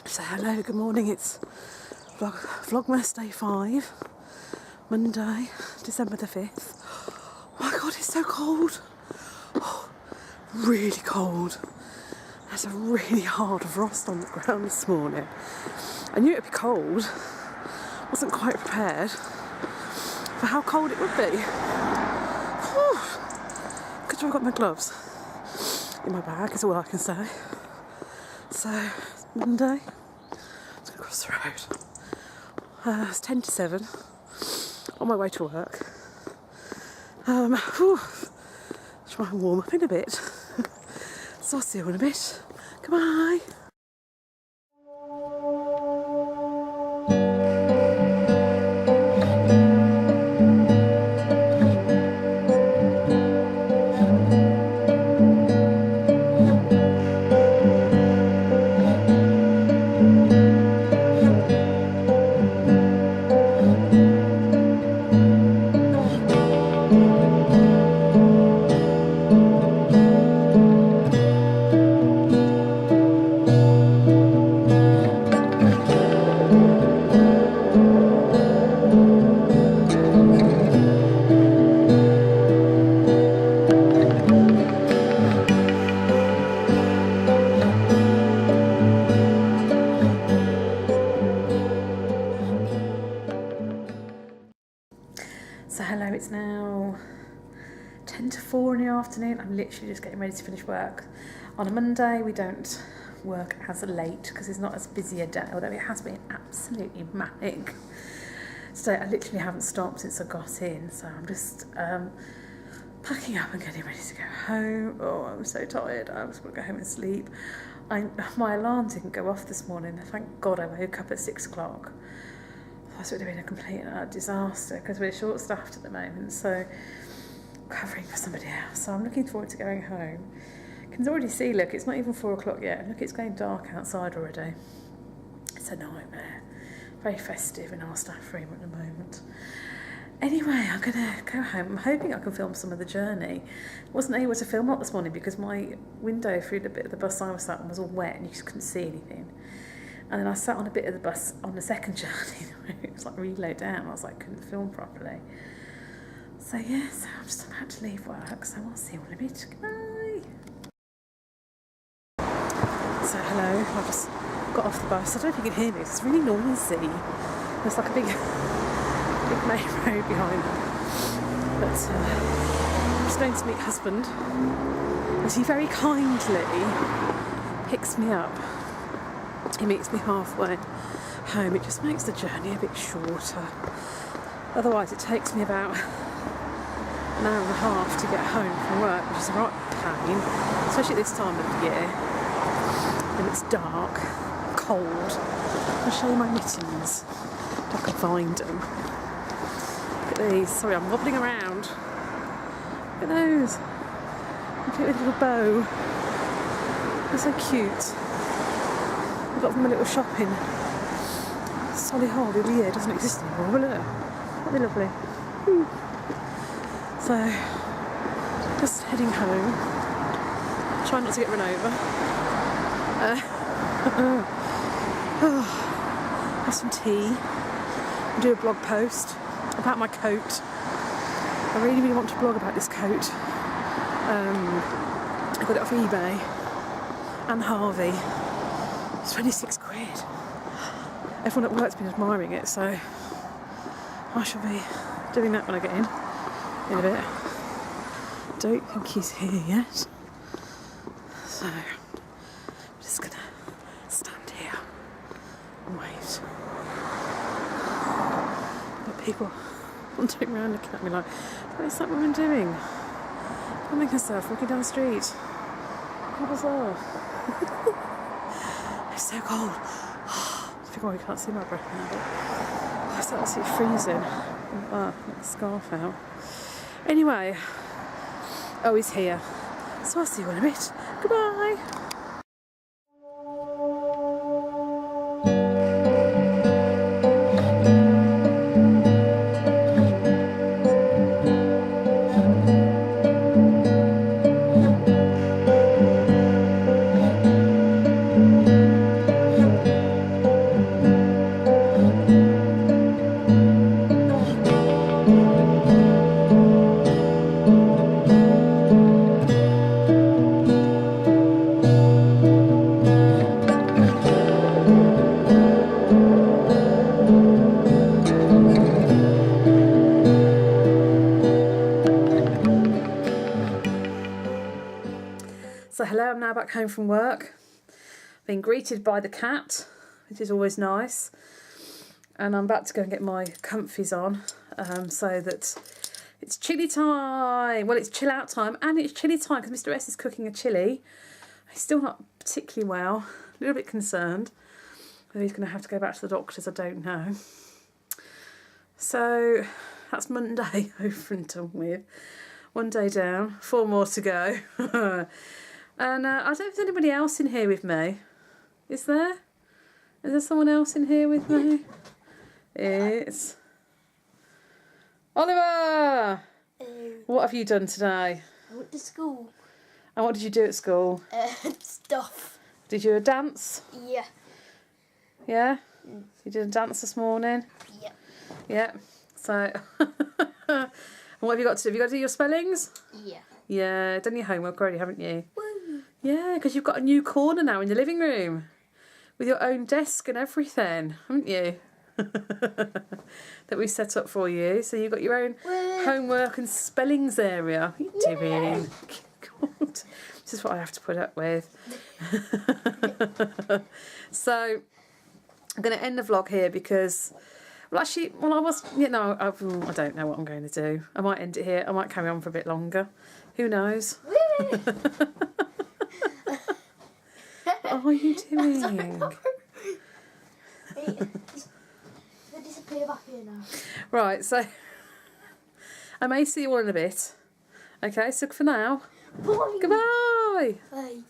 So hello, good morning, it's Vlogmas day 5, Monday, December the 5th. Oh my god, it's so cold. Oh, really cold. There's a really hard frost on the ground this morning. I knew it'd be cold. Wasn't quite prepared for how cold it would be. Whew. Good job I've got my gloves in my bag, is all I can say. So, Monday, let's go across the road. It's 10 to 7, on my way to work. Try and warm up in a bit. So I'll see you in a bit. Goodbye. So hello, it's now 10 to 4 in the afternoon. I'm literally just getting ready to finish work. On a Monday we don't work as late because it's not as busy a day, although it has been absolutely manic. So I literally haven't stopped since I got in, so I'm just packing up and getting ready to go home. Oh, I'm so tired. I just want to go home and sleep. My alarm didn't go off this morning. Thank God I woke up at 6 o'clock. That would have been a complete disaster because we're short-staffed at the moment, so covering for somebody else. So I'm looking forward to going home. You can already see, look, it's not even 4 o'clock yet. Look, it's going dark outside already. It's a nightmare. Very festive in our staff room at the moment. Anyway, I'm going to go home. I'm hoping I can film some of the journey. I wasn't able to film up this morning because my window through the bit of the bus I was sat on was all wet and you just couldn't see anything. And then I sat on a bit of the bus on the second journey. It was like really low down. I was like, couldn't film properly. So yeah, so I'm just about to leave work. So I'll see you in a bit. Goodbye. So hello, I just got off the bus. I don't know if you can hear me. It's really noisy. There's like a big main road behind me. But I'm just going to meet husband. And he very kindly picks me up. He meets me halfway home. It just makes the journey a bit shorter. Otherwise it takes me about an hour and a half to get home from work, which is a right pain, especially at this time of the year when it's dark, cold. I'll show you my mittens if I can find them. Look at these. Sorry, I'm wobbling around. Look at those. Look at a little bow. They're so cute. I got from a little shop in Solihull the other year. It doesn't exist anymore, but look, that'd be lovely. So, just heading home. Try not to get run over. Have some tea. And do a blog post about my coat. I really, really want to blog about this coat. I got it off eBay and Harvey. It's 26 quid. Everyone at work's been admiring it, so I shall be doing that when I get in a bit. Don't think he's here yet. So I'm just gonna stand here and wait. But people wandering around looking at me like, what is that woman doing? Filming herself walking down the street. How bizarre. It's so cold. I think you can't see my breath now, but it's absolutely freezing. Get the scarf out. Anyway, oh, he's here. So I'll see you in a bit. Goodbye. back home from work. Been greeted by the cat, which is always nice. And I'm about to go and get my comfies on, so that it's chilli time. Well, it's chill out time and it's chilli time because Mr. S is cooking a chilli. He's still not particularly well, a little bit concerned. Whether he's going to have to go back to the doctors, I don't know. So that's Monday over and done with. One day down, 4 more to go. And I don't think there's anybody else in here with me. Is there? Is there someone else in here with me? It's Oliver! What have you done today? I went to school. And what did you do at school? Stuff. Did you dance? Yeah. Yeah? You did a dance this morning? Yeah. Yeah. So, and what have you got to do? Have you got to do your spellings? Yeah. Yeah, done your homework already, haven't you? Woo. Yeah, because you've got a new corner now in the living room with your own desk and everything, haven't you? That we set up for you. So you've got your own homework and spellings area. What are you doing? God, this is what I have to put up with. So I'm going to end the vlog here because, well, actually, well, I was, you know, I don't know what I'm going to do. I might end it here. I might carry on for a bit longer. Who knows? What are you doing? They disappear back here now. Right, so I may see you all in a bit. Okay, so for now, Bye. goodbye. Bye.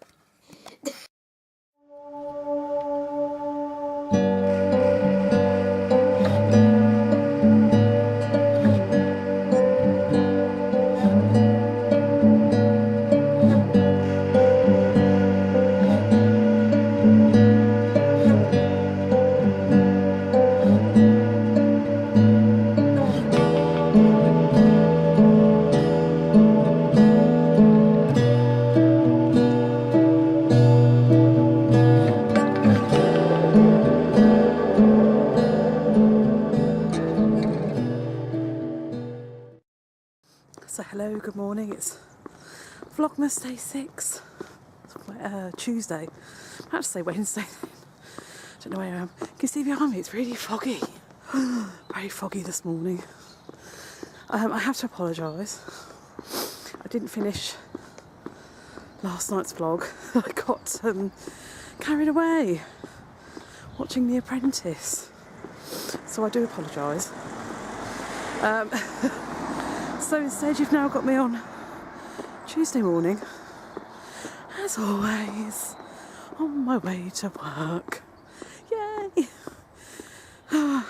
So hello, good morning. It's Vlogmas day 6. Tuesday. I have to say Wednesday. Don't know where I am. Can you see behind me? It's really foggy. Very foggy this morning. I have to apologise. I didn't finish last night's vlog. I got carried away watching The Apprentice. So I do apologise. So instead you've now got me on Tuesday morning, as always, on my way to work. Yay!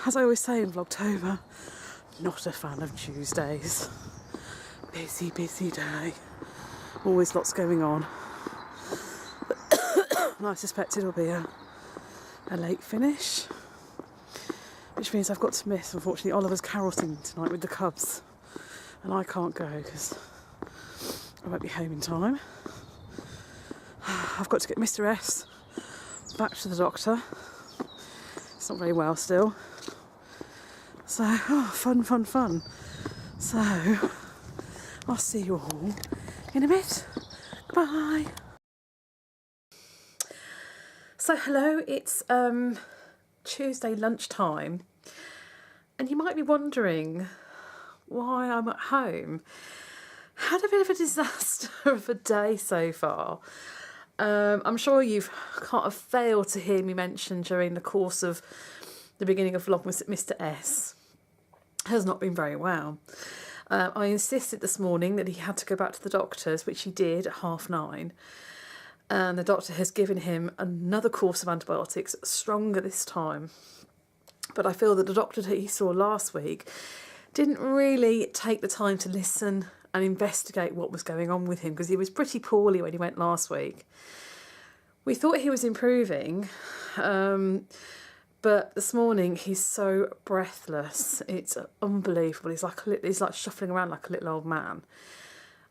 As I always say in Vlogtober, not a fan of Tuesdays. Busy, busy day. Always lots going on. And I suspect it'll be a late finish, which means I've got to miss, unfortunately, Oliver's carolling tonight with the Cubs. And I can't go because I won't be home in time. I've got to get Mr. S back to the doctor. He's not very well still. So, fun, fun, fun. So, I'll see you all in a bit. Goodbye. So, hello, it's Tuesday lunchtime. And you might be wondering why I'm at home. Had a bit of a disaster of a day so far. I'm sure you can't have failed to hear me mention during the course of the beginning of Vlogmas that Mr. S has not been very well. I insisted this morning that he had to go back to the doctors, which he did at 9:30. And the doctor has given him another course of antibiotics, stronger this time. But I feel that the doctor that he saw last week didn't really take the time to listen and investigate what was going on with him, because he was pretty poorly when he went last week. We thought he was improving, but this morning he's so breathless. It's unbelievable. He's like shuffling around like a little old man.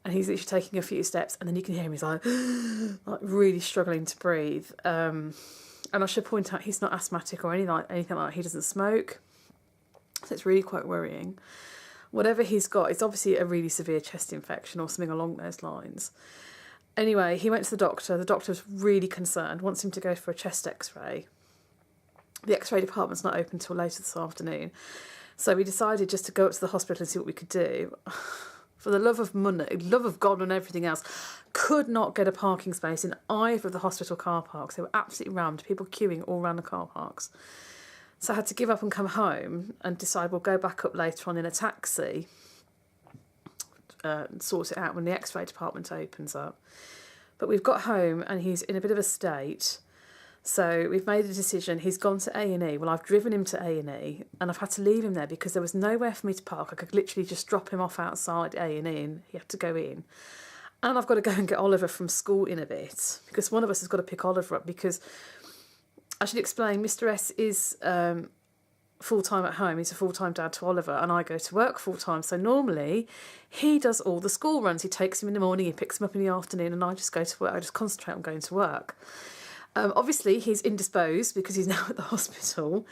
And he's literally taking a few steps, and then you can hear him, he's like really struggling to breathe. And I should point out he's not asthmatic or anything like that. He doesn't smoke. So it's really quite worrying. Whatever he's got, it's obviously a really severe chest infection or something along those lines. Anyway, he went to the doctor. The doctor was really concerned, wants him to go for a chest x-ray. The x-ray department's not open till later this afternoon. So we decided just to go up to the hospital and see what we could do. For the love of money, love of God and everything else, could not get a parking space in either of the hospital car parks. They were absolutely rammed, people queuing all around the car parks. So I had to give up and come home and decide we'll go back up later on in a taxi and sort it out when the x-ray department opens up. But we've got home and he's in a bit of a state. So we've made a decision. He's gone to A&E. Well, I've driven him to A&E and I've had to leave him there because there was nowhere for me to park. I could literally just drop him off outside A&E and he had to go in. And I've got to go and get Oliver from school in a bit because one of us has got to pick Oliver up because I should explain, Mr. S is full-time at home. He's a full-time dad to Oliver and I go to work full-time. So normally he does all the school runs. He takes him in the morning, he picks him up in the afternoon and I just go to work. I just concentrate on going to work. Obviously, he's indisposed because he's now at the hospital.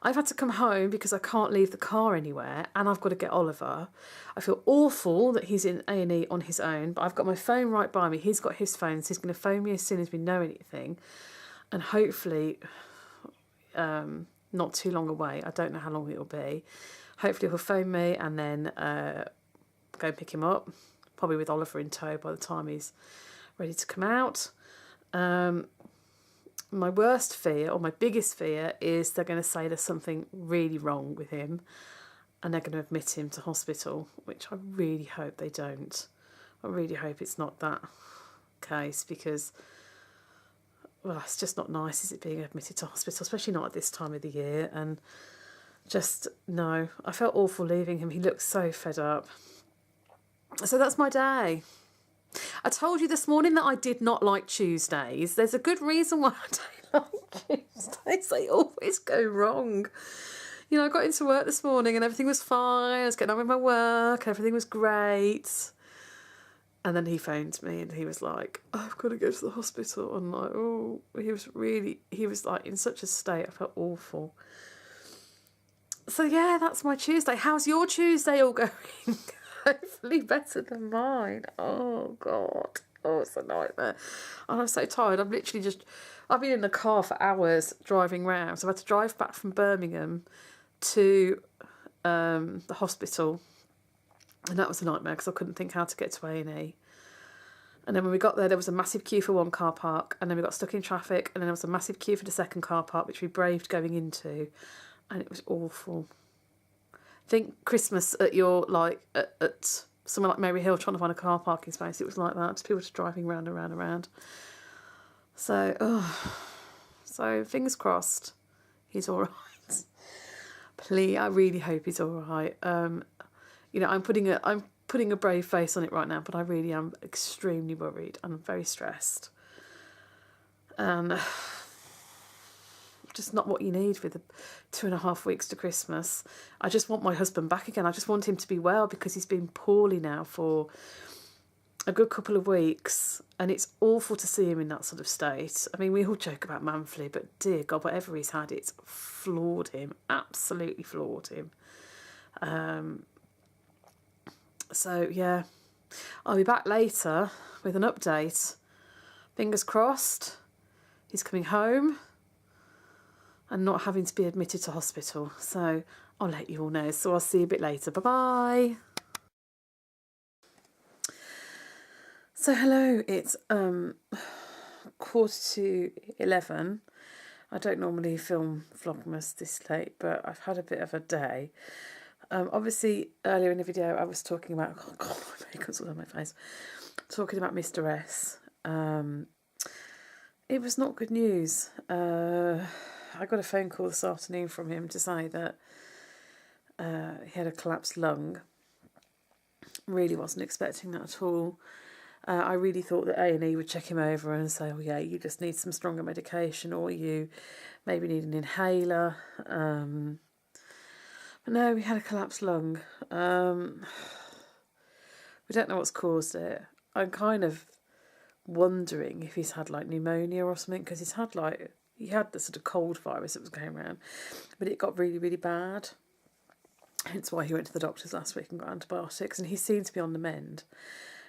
I've had to come home because I can't leave the car anywhere and I've got to get Oliver. I feel awful that he's in A&E on his own, but I've got my phone right by me. He's got his phone, so he's going to phone me as soon as we know anything. And hopefully, not too long away. I don't know how long it'll be. Hopefully he'll phone me and then go and pick him up, probably with Oliver in tow by the time he's ready to come out. My worst fear, or my biggest fear, is they're going to say there's something really wrong with him and they're going to admit him to hospital, which I really hope they don't. I really hope it's not that case because, well, it's just not nice, is it, being admitted to hospital, especially not at this time of the year. And just, no, I felt awful leaving him. He looked so fed up. So that's my day. I told you this morning that I did not like Tuesdays. There's a good reason why I don't like Tuesdays. They always go wrong. You know, I got into work this morning and everything was fine. I was getting on with my work. Everything was great. And then he phoned me and he was like, oh, I've got to go to the hospital. And I'm like, oh, he was like in such a state. I felt awful. So yeah, that's my Tuesday. How's your Tuesday all going? Hopefully better than mine. Oh God, oh, it's a nightmare. And I'm so tired. I've been in the car for hours driving round. So I had to drive back from Birmingham to the hospital, and that was a nightmare because I couldn't think how to get to A&E. And then when we got there was a massive queue for one car park, and then we got stuck in traffic, and then there was a massive queue for the second car park, which we braved going into, and it was awful. Think Christmas at your, like, at somewhere like Mary Hill trying to find a car parking space. It was like that. Just people just driving round and round and round. So, so fingers crossed he's all right. Please, I really hope he's all right. You know, I'm putting a brave face on it right now, but I really am extremely worried. I'm very stressed. And just not what you need with the 2.5 weeks to Christmas. I just want my husband back again. I just want him to be well because he's been poorly now for a good couple of weeks and it's awful to see him in that sort of state. I mean, we all joke about man flu, but dear God, whatever he's had, it's floored him, absolutely floored him. So yeah, I'll be back later with an update. Fingers crossed he's coming home and not having to be admitted to hospital. So I'll let you all know. So I'll see you a bit later. Bye-bye. So hello, it's 11:15. I don't normally film Vlogmas this late, but I've had a bit of a day. Obviously, earlier in the video, I was talking about... Oh God, my makeup's all on my face. Talking about Mr. S. It was not good news. I got a phone call this afternoon from him to say that he had a collapsed lung. Really wasn't expecting that at all. I really thought that A&E would check him over and say, oh yeah, you just need some stronger medication or you maybe need an inhaler. But no, he had a collapsed lung. We don't know what's caused it. I'm kind of wondering if he's had like pneumonia or something because he had the sort of cold virus that was going around, but it got really, really bad. Hence why he went to the doctors last week and got antibiotics, and he seemed to be on the mend.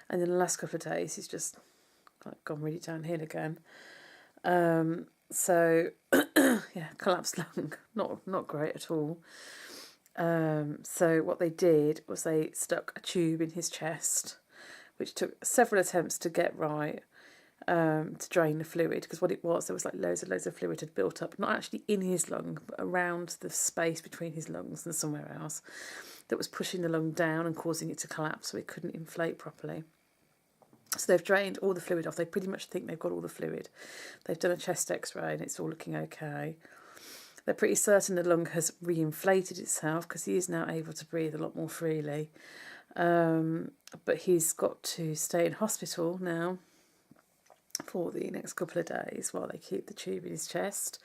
And in the last couple of days, he's just like gone really downhill again. So yeah, collapsed lung, not great at all. So what they did was they stuck a tube in his chest, which took several attempts to get right, to drain the fluid, because what it was, there was like loads of fluid had built up, not actually in his lung, but around the space between his lungs and somewhere else, that was pushing the lung down and causing it to collapse, so it couldn't inflate properly. So they've drained all the fluid off. They pretty much think they've got all the fluid. They've done a chest x-ray and it's all looking okay. They're pretty certain the lung has reinflated itself because he is now able to breathe a lot more freely. But he's got to stay in hospital now for the next couple of days while they keep the tube in his chest.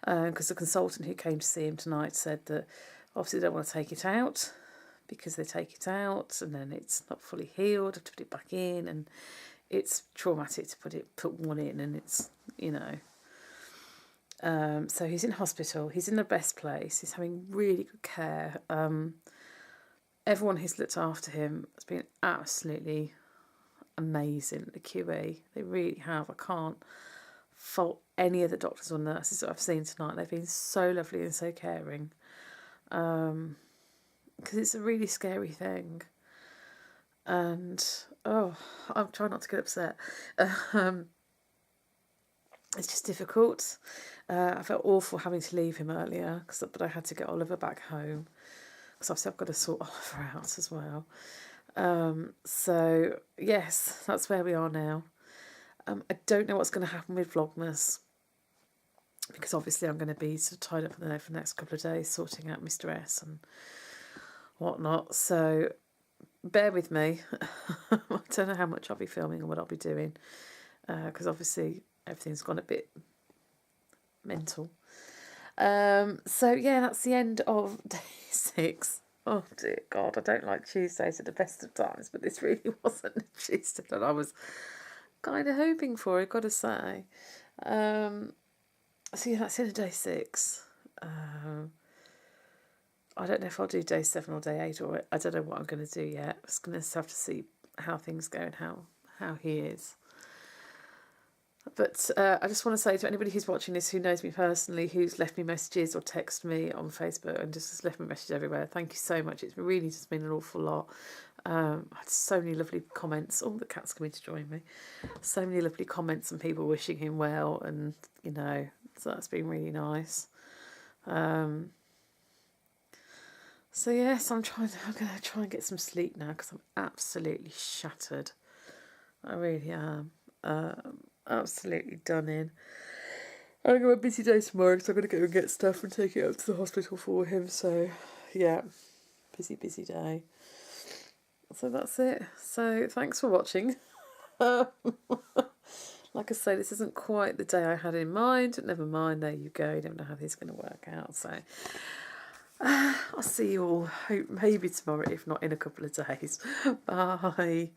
Because the consultant who came to see him tonight said that obviously they don't want to take it out, because they take it out and then it's not fully healed, have to put it back in, and it's traumatic to put one in, and it's, you know. So he's in hospital. He's in the best place. He's having really good care. Everyone who's looked after him has been absolutely amazing. The QE, they really have. I can't fault any of the doctors or nurses that I've seen tonight. They've been so lovely and so caring. Because it's a really scary thing. And, I'm trying not to get upset. It's just difficult. I felt awful having to leave him earlier, but I had to get Oliver back home, because obviously I've got to sort Oliver out as well. So, yes, that's where we are now. I don't know what's going to happen with Vlogmas, because obviously I'm going to be sort of tied up in there for the next couple of days sorting out Mr. S and whatnot, so bear with me. I don't know how much I'll be filming and what I'll be doing, because obviously everything's gone a bit mental. So yeah, that's the end of day 6. Oh dear God, I don't like Tuesdays at the best of times, but this really wasn't a Tuesday that I was kind of hoping for, I've got to say. So yeah, that's the end of day 6. I don't know if I'll do day 7 or day 8, or I don't know what I'm going to do yet. I'm just going to have to see how things go and how he is. But I just want to say to anybody who's watching this, who knows me personally, who's left me messages or texted me on Facebook and just left me messages everywhere, thank you so much. It's really just been an awful lot. I had so many lovely comments. Oh, the cat's coming to join me. So many lovely comments and people wishing him well, and, you know, so that's been really nice. So yes, I'm going to try and get some sleep now, because I'm absolutely shattered. I really am. Absolutely done in. I've got a busy day tomorrow, because I'm going to go and get stuff and take it up to the hospital for him. So yeah, busy day. So that's it. So thanks for watching. Like I say, this isn't quite the day I had in mind. Never mind, there you go. You don't know how this is going to work out. So I'll see you all, hope maybe tomorrow, if not in a couple of days. Bye.